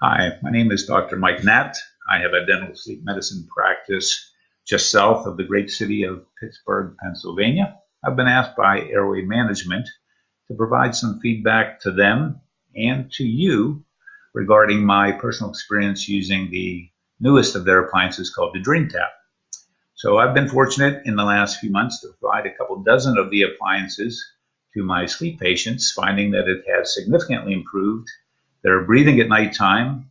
Hi, my name is Dr. Mike Hnat. I have a dental sleep medicine practice just south of the great city of Pittsburgh, Pennsylvania. I've been asked by Airway Management to provide some feedback to them and to you regarding my personal experience using the newest of their appliances called the dreamTAP. So I've been fortunate in the last few months to provide a couple dozen of the appliances to my sleep patients, finding that it has significantly improved their breathing at nighttime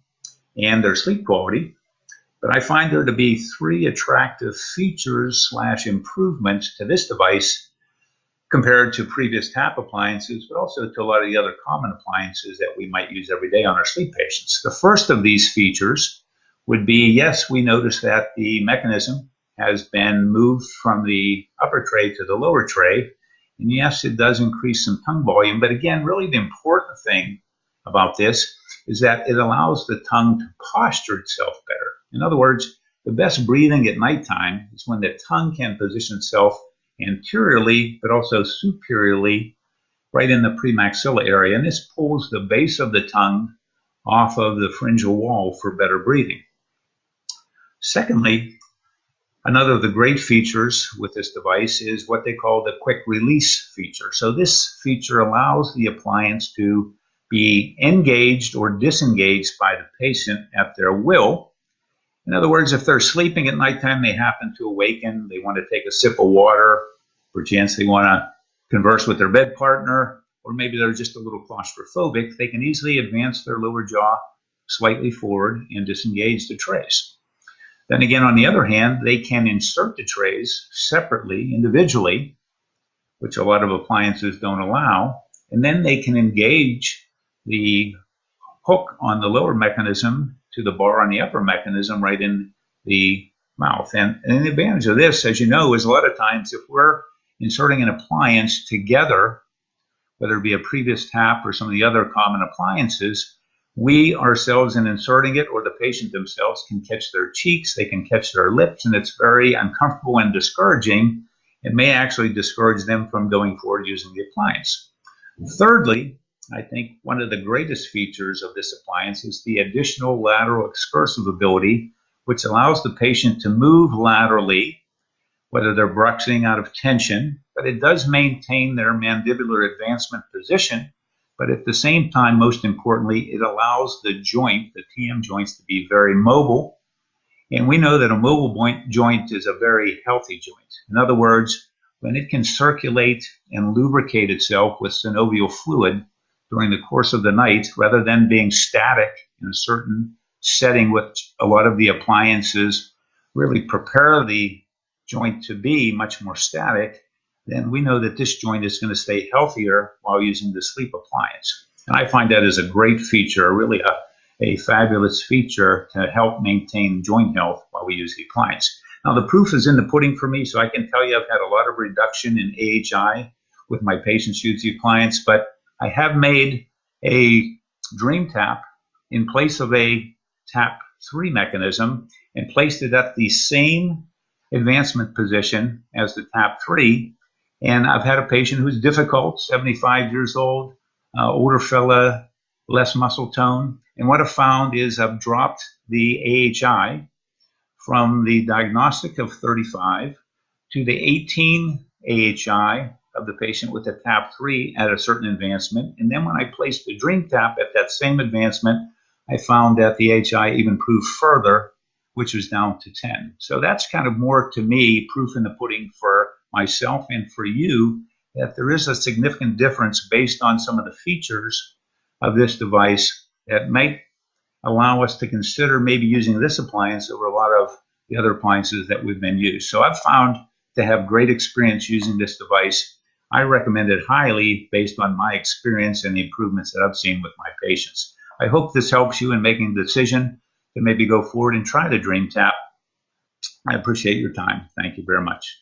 and their sleep quality. But I find there to be three attractive features / improvements to this device compared to previous TAP appliances, but also to a lot of the other common appliances that we might use every day on our sleep patients. The first of these features would be, yes, we notice that the mechanism has been moved from the upper tray to the lower tray. And yes, it does increase some tongue volume. But again, really the important thing about this is that it allows the tongue to posture itself better. In other words, the best breathing at nighttime is when the tongue can position itself anteriorly, but also superiorly, right in the premaxilla area. And this pulls the base of the tongue off of the pharyngeal wall for better breathing. Secondly, another of the great features with this device is what they call the quick release feature. So this feature allows the appliance to be engaged or disengaged by the patient at their will. In other words, if they're sleeping at nighttime, they happen to awaken, they want to take a sip of water, perchance they want to converse with their bed partner, or maybe they're just a little claustrophobic, they can easily advance their lower jaw slightly forward and disengage the trays. Then again, on the other hand, they can insert the trays separately, individually, which a lot of appliances don't allow, and then they can engage the hook on the lower mechanism to the bar on the upper mechanism right in the mouth. And the advantage of this, as you know, is a lot of times if we're inserting an appliance together, whether it be a previous TAP or some of the other common appliances, we ourselves in inserting it or the patient themselves can catch their cheeks, they can catch their lips, and it's very uncomfortable and discouraging. It may actually discourage them from going forward using the appliance. Thirdly, I think one of the greatest features of this appliance is the additional lateral excursive ability, which allows the patient to move laterally, whether they're bruxing out of tension, but it does maintain their mandibular advancement position. But at the same time, most importantly, it allows the joint, the TM joints, to be very mobile. And we know that a mobile joint is a very healthy joint. In other words, when it can circulate and lubricate itself with synovial fluid during the course of the night, rather than being static in a certain setting, which a lot of the appliances really prepare the joint to be much more static, then we know that this joint is going to stay healthier while using the sleep appliance. And I find that is a great feature, really a fabulous feature to help maintain joint health while we use the appliance. Now, the proof is in the pudding for me, so I can tell you I've had a lot of reduction in AHI with my patients use the appliance, but I have made a dreamTAP in place of a TAP 3 mechanism and placed it at the same advancement position as the TAP 3. And I've had a patient who's difficult, 75 years old, older fella, less muscle tone. And what I've found is I've dropped the AHI from the diagnostic of 35 to the 18 AHI of the patient with the TAP 3 at a certain advancement. And then when I placed the dreamTAP at that same advancement, I found that the AHI even improved further, which was down to 10. So that's kind of more, to me, proof in the pudding for myself and for you that there is a significant difference based on some of the features of this device that might allow us to consider maybe using this appliance over a lot of the other appliances that we've been used. So I've found to have great experience using this device. I recommend it highly based on my experience and the improvements that I've seen with my patients. I hope this helps you in making the decision to maybe go forward and try the dreamTAP. I appreciate your time. Thank you very much.